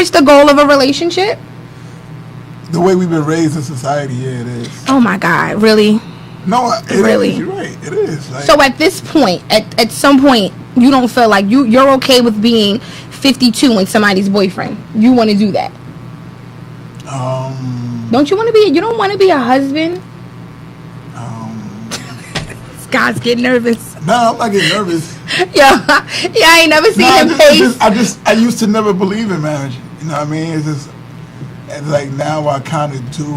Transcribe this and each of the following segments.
marriage the goal of a relationship? The way we've been raised in society, yeah, it is. Oh my God, really? No, it really is. You're right. It is. Like, so at this point, at some point, you don't feel like you're okay with being 52 and somebody's boyfriend. You want to do that? Don't you want to be? You don't want to be a husband? This guy's getting nervous. No, I'm not getting nervous. Yeah, I ain't never seen him face. I used to never believe in marriage. You know what I mean? It's like now I kind of do.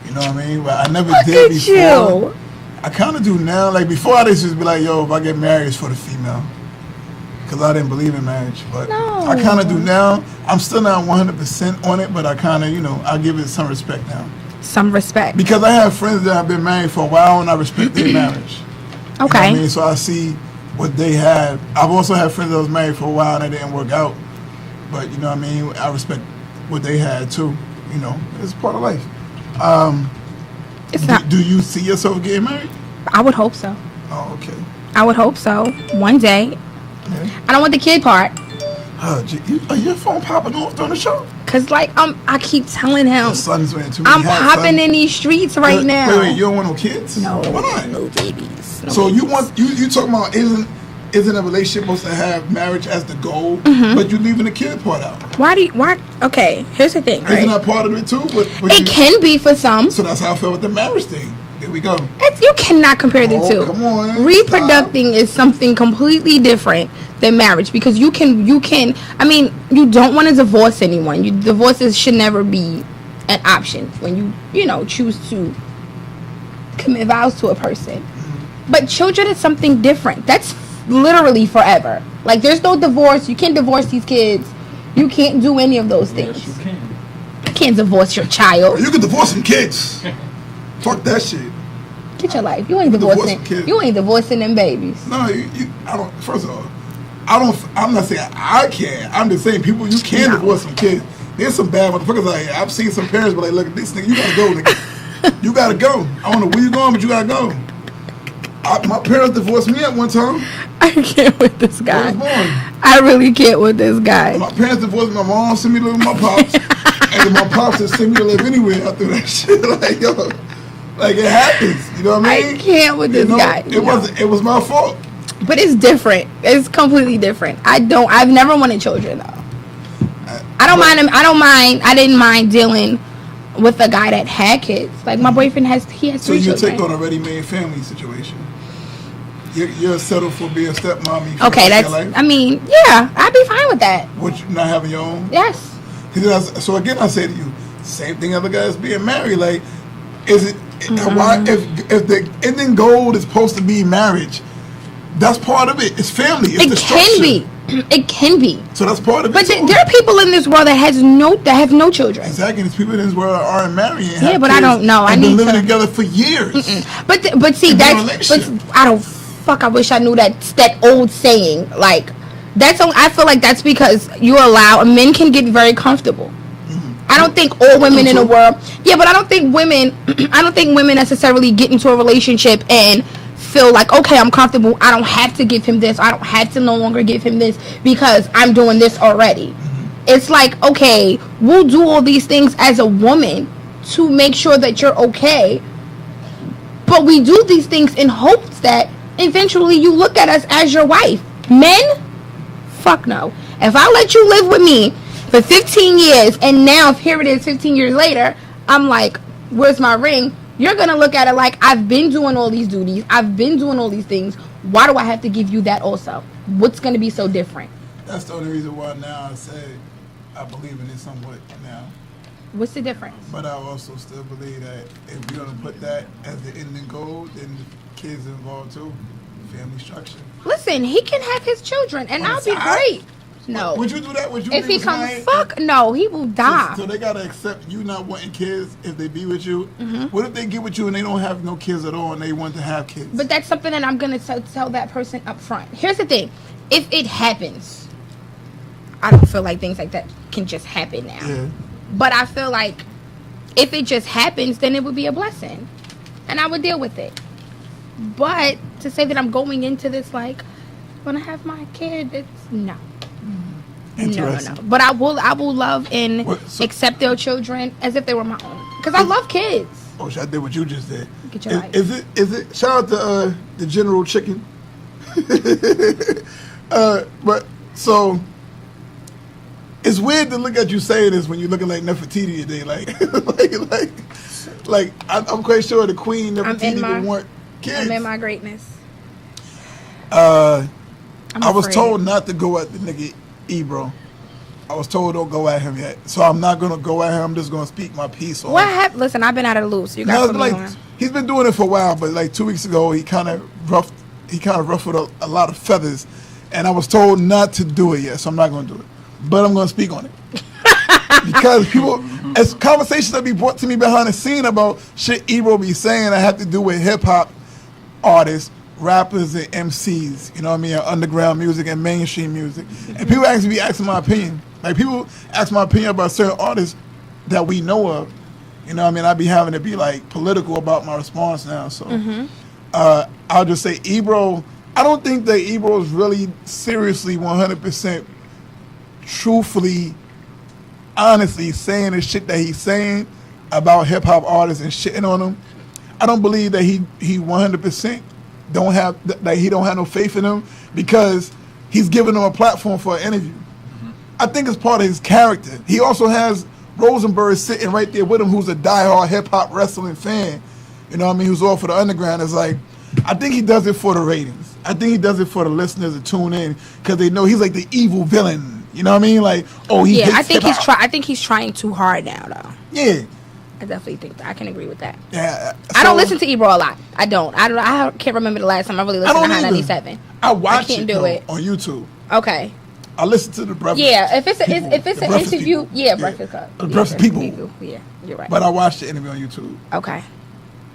You know what I mean? But I never did before. You. I kind of do now. Like before, I used to be like, yo, if I get married, it's for the female. Because I didn't believe in marriage. But no. I kind of do now. I'm still not 100% on it, but I kind of, I give it some respect now. Some respect. Because I have friends that have been married for a while, and I respect their marriage. Okay. You know what I mean? So I see what they have. I've also had friends that was married for a while, and it didn't work out. But, you know what I mean? I respect what they had, too. It's part of life. Do you see yourself getting married? I would hope so. Oh, okay. I would hope so. One day. Yeah. I don't want the kid part. Are your phone popping off during the show? Cause I keep telling him. The sun's way too I'm popping in these streets right now. Wait, you don't want no kids? No. Why not? No babies. So you talking about isn't a relationship supposed to have marriage as the goal, but you're leaving the kid part out? Why? Okay, here's the thing. Isn't that part of it too? It can be for some. So that's how I feel with the marriage thing. There we go. You cannot compare the two. Come on. Reproducing is something completely different than marriage, because you can. I mean, you don't want to divorce anyone. Divorces should never be an option when you choose to commit vows to a person. But children is something different. That's literally forever. Like, there's no divorce. You can't divorce these kids. You can't do any of those things. Yes, you can. You can't divorce your child. You can divorce some kids. Fuck that shit. Get your life. You ain't divorcing. You ain't divorcing them babies. No, I don't. First of all, I'm not saying I can. I'm just saying you can divorce some kids. There's some bad motherfuckers out here. I've seen some parents be like, look at this nigga. You gotta go, nigga. You gotta go. I don't know where you going, but you gotta go. My parents divorced me at one time. I can't with this guy. I really can't with this guy. My parents divorced me. My mom sent me to live with my pops. And then my pops just sent me to live anywhere after that shit. Like, yo, like it happens. You know what I mean? I can't with this guy. It was my fault. But it's different. It's completely different. I've never wanted children though. I don't mind him. I didn't mind dealing with a guy that had kids. Like, my boyfriend has 3 children. So you take on a ready-made family situation. You're settled for being a stepmom. Okay, I mean, yeah, I'd be fine with that. Would you not having your own? Yes. So again, I say to you, same thing other guys being married. Like, is it why if the ending goal is supposed to be marriage? That's part of it. It's family. It's the structure. It can be. So that's part of it. But there are people in this world that have no children. Exactly. There's people in this world that aren't married. Yeah, but I don't know. I need been living together for years. But see, I don't. Fuck, I wish I knew that old saying. Like, I feel like that's because men can get very comfortable. I don't think all women in the world. Yeah, but I don't think women necessarily get into a relationship and feel like, okay, I'm comfortable. I don't have to give him this. I don't have to no longer give him this because I'm doing this already. It's like, okay, we'll do all these things as a woman to make sure that you're okay. But we do these things in hopes that eventually you look at us as your wife. Men? Fuck no. If I let you live with me for 15 years and now here it is 15 years later, I'm like, where's my ring? You're going to look at it like, I've been doing all these duties. I've been doing all these things. Why do I have to give you that also? What's going to be so different? That's the only reason why now I say I believe in it somewhat now. What's the difference? But I also still believe that if you're going to put that as the ending goal, then the kids involved too. Family structure. Listen, he can have his children and I'll be great. No. Would you do that? Would you? If he comes no, he will die. So they gotta accept you not wanting kids if they be with you. Mm-hmm. What if they get with you and they don't have no kids at all and they want to have kids? But that's something that I'm gonna tell that person up front. Here's the thing: if it happens, I don't feel like things like that can just happen now. Yeah. But I feel like if it just happens, then it would be a blessing, and I would deal with it. But to say that I'm going into this like, when I have my kid, it's no. No. But I will love and accept their children as if they were my own. Because I love kids. Oh, I did what you just did. Get your life. Is it? Shout out to the General Chicken. But so it's weird to look at you saying this when you're looking like Nefertiti today. Like I'm quite sure the Queen Nefertiti would want kids. I'm in my greatness. I was told not to go at the nigga Ebro. I was told don't go at him yet, so I'm not gonna go at him. I'm just gonna speak my piece on. What happened? Listen, I've been out of the loop. So you got to put me on. He's been doing it for a while, but like 2 weeks ago, he kind of ruffled a lot of feathers, and I was told not to do it yet, so I'm not gonna do it. But I'm gonna speak on it because people, as conversations that be brought to me behind the scene about shit Ebro be saying that have to do with hip hop artists, rappers, and MCs. You know what I mean? Underground music and mainstream music, and people actually be asking my opinion. Like, people ask my opinion about certain artists that we know of. You know what I mean? I be having to be, like, political about my response now. So, I'll just say Ebro, I don't think that Ebro is really seriously 100% truthfully, honestly saying the shit that he's saying about hip-hop artists and shitting on them. I don't believe that he 100% don't have no faith in them because he's giving them a platform for an interview. I think it's part of his character. He also has Rosenberg sitting right there with him, who's a diehard hip hop wrestling fan. You know what I mean? Who's all for the underground. It's like, I think he does it for the ratings. I think he does it for the listeners to tune in because they know he's like the evil villain. You know what I mean? Like, oh, he hates hip-hop. I think he's trying too hard now, though. Yeah. I definitely think that. I can agree with that. Yeah. So, I don't listen to Ebro a lot. I don't. I can't remember the last time I really listened to High 97. I watch it on YouTube. Okay. I listen to the Breakfast. Yeah, if it's an interview, Breakfast Club. The Breakfast People. Yeah, you're right. But I watched the interview on YouTube. Okay.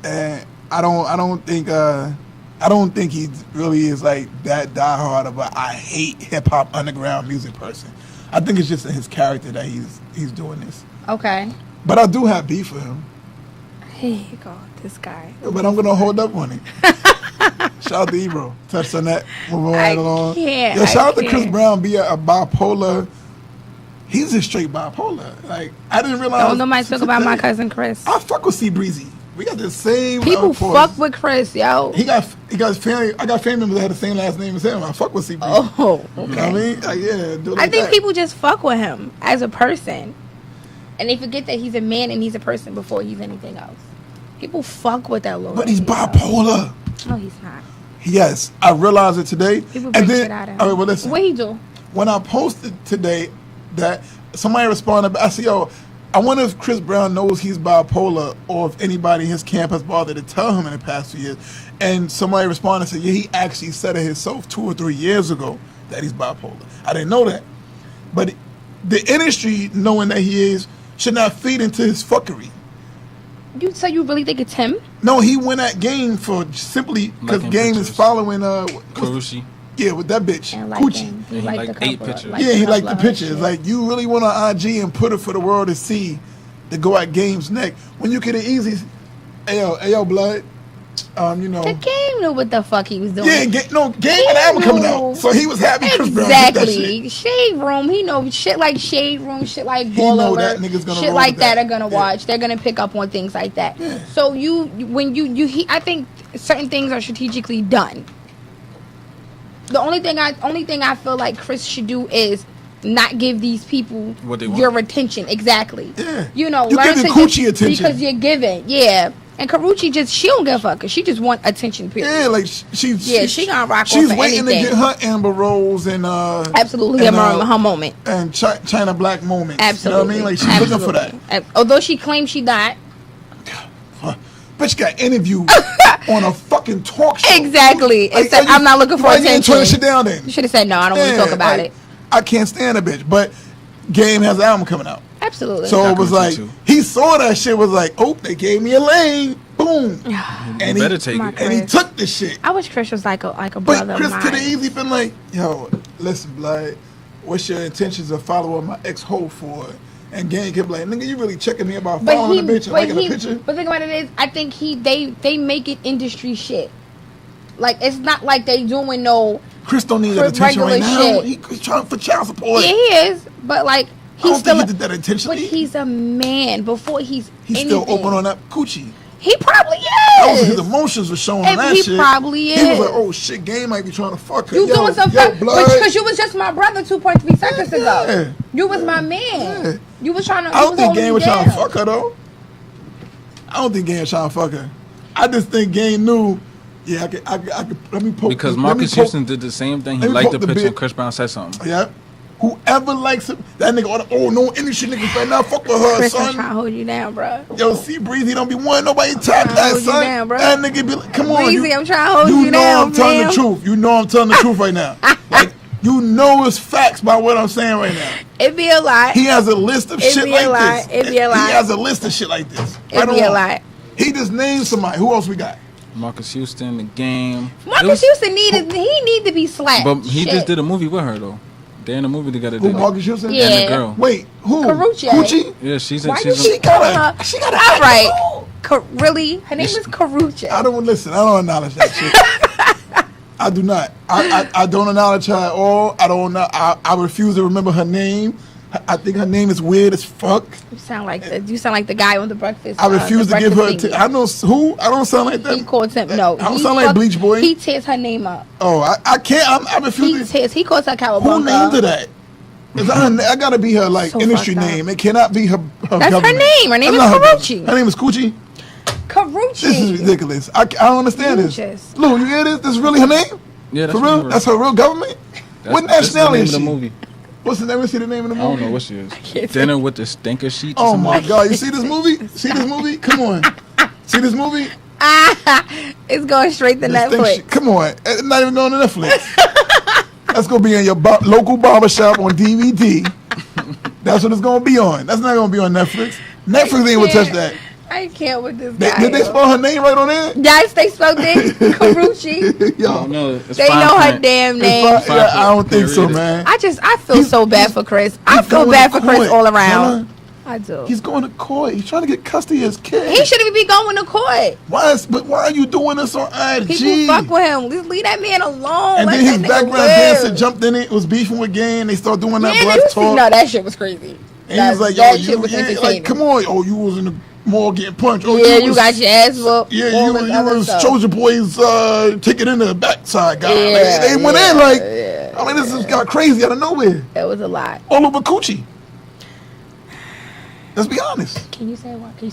And I don't think he really is like that diehard of a I hate hip hop underground music person. I think it's just in his character that he's doing this. Okay. But I do have beef with him. Hey, God, this guy. But I'm gonna hold up on it. Shout out to Ebro. Touched on that. Moving right along. Shout out to Chris Brown be a bipolar. He's a straight bipolar. Like, I didn't realize. Don't nobody talk about my cousin Chris. I fuck with C Breezy. We got the same. People fuck with Chris, yo. He got family. I got family members that had the same last name as him. I fuck with C Breezy. Oh, okay. You know what I mean? Like, yeah. I think people just fuck with him as a person, and they forget that he's a man and he's a person before he's anything else. People fuck with that little. But he's bipolar. No, he's not. Yes, I realized it today. People bring shit out of him. All right, well, listen. What he do? When I posted today that somebody responded, I said, yo, I wonder if Chris Brown knows he's bipolar or if anybody in his camp has bothered to tell him in the past few years. And somebody responded and said, yeah, he actually said it himself 2 or 3 years ago that he's bipolar. I didn't know that. But the industry, knowing that he is, should not feed into his fuckery. So you really think it's him? No, he went at Game for simply because Game is following Karushi. Yeah, with that bitch, Coochie. He liked 8 pictures. He liked the pictures. Like, you really went on IG and put it for the world to see, to go at Game's neck when you could have easily, yo, blood. You know. The Game knew what the fuck he was doing. Yeah, Game had an album coming out, so he was happy. Chris Brown did that shit. Shade Room, he know shit like Shade Room, shit like Ball Alert, shit like that are gonna watch. They're gonna pick up on things like that. Yeah. So I think certain things are strategically done. The only thing I feel like Chris should do is not give these people your attention. Exactly. Yeah. You know, you give the Coochie attention because you're giving. Yeah. And Karuchi she don't give a fuck. She just want attention. Period. Yeah, like she gonna rock. She's off waiting anything. to get her Amber Rose and absolutely her moment and China Black moment. Absolutely, you know what I mean? Like she's looking for that. Although she claims she died. Bitch got interviewed on a fucking talk show. Exactly. Like, except I'm not looking for attention. Turn shit down then. You should have said no. I don't want to talk about it. I can't stand a bitch. But Game has an album coming out. Absolutely. So it was like he saw that shit. Was like, oh, they gave me a lane. Boom. And he took the shit. I wish Chris was like a brother. But Chris could have easily been like, yo, listen, blood. What's your intentions of following my ex-hoe for? And Gang kept like, nigga, you really checking me about following the bitch and liking the picture? But the thing about it is, I think they make it industry shit. Like, it's not like they doing no Chris don't need that attention right now. He's trying for child support. Yeah, he is, but like he's still. He did that intentionally. But he's a man. Before he's still open on that coochie. He probably is. That was his emotions were showing on that shit. He probably is. He was like, oh shit, Game might be trying to fuck her. You doing some fuck, because you was just my brother 2.3 seconds ago. You was my man. Yeah. You was trying to. I don't think Game was trying to fuck her though. I don't think Game was trying to fuck her. I just think Game knew. Yeah, I could. Let me poke. Because Marcus Houston did the same thing. He liked the picture when Chris Brown said something. Yeah. Whoever likes it, that nigga, no industry niggas right now, fuck with her, Chris, son. I'm trying to hold you down, bro. Yo, see, Breezy don't be wanting nobody to tap that, son. Down, bro. That nigga be like, come on. Breezy, I'm trying to hold you down, You know I'm telling the truth. You know I'm telling the truth right now. Like, you know it's facts by what I'm saying right now. It be a lot. He has a list of shit like this. It be a lot. He has a list of shit like this. It be a lot. He just named somebody. Who else we got? Marcus Houston, The Game. Marcus Houston need to be slapped. But he just did a movie with her though. They're in a movie together. Who, Marcus Houston? Yeah. And the girl. Wait, who? Karuchi. Yeah, she's Why you keep calling her? She got all right. Really? Her name is Karuchi. I don't acknowledge that shit. I do not. I don't acknowledge her at all. I refuse to remember her name. I think her name is weird as fuck. You sound like the guy on the breakfast. I refuse to give her. I know who. I don't sound like that. He called him. No, I don't sound like Bleach Boy. He tears her name up. Oh, I can't. I refuse. He calls her Cowabunga. Who named her that? I gotta be her like industry name. It cannot be her. That's government. her name. Her name is Karuchi. Her name is Coochie. Karuchi. This is ridiculous. I don't understand this. Lou, you hear this? This is really her name? Yeah, that's for real. That's her real government. What nationality is she? Movie. What's the name? Let me see the name of the movie. I don't know what she is. Dinner with the Stinker Sheets. Oh my God! You see this movie? See this movie? Come on. See this movie? It's going straight to Netflix. Come on. It's not even going to Netflix. That's going to be in your local barbershop on DVD. That's what it's going to be on. That's not going to be on Netflix. Netflix ain't going to touch that. I can't with this guy. Did they spell her name right on there? Yes, they spelled it. Karuchi. Yo, no, they know her damn name. Yeah, I don't think so, man. I feel so bad for Chris. I feel bad for Chris all around. I do. He's going to court. He's trying to get custody of his kid. He shouldn't be going to court. Why are you doing this on IG? People fuck with him. Just leave that man alone. And then his background dancer jumped in it, was beefing with Game. They started doing that black talk. No, that shit was crazy. And he was like, yo, you like, come on. Oh, you was in the mall getting punched. Oh, yeah, you got your ass whooped. Yeah, you was Soldier Boy's ticket in the backside guy. Yeah, they went in like, I mean, this just got crazy out of nowhere. It was a lot. All over Coochie. Let's be honest. Can you say what? Can you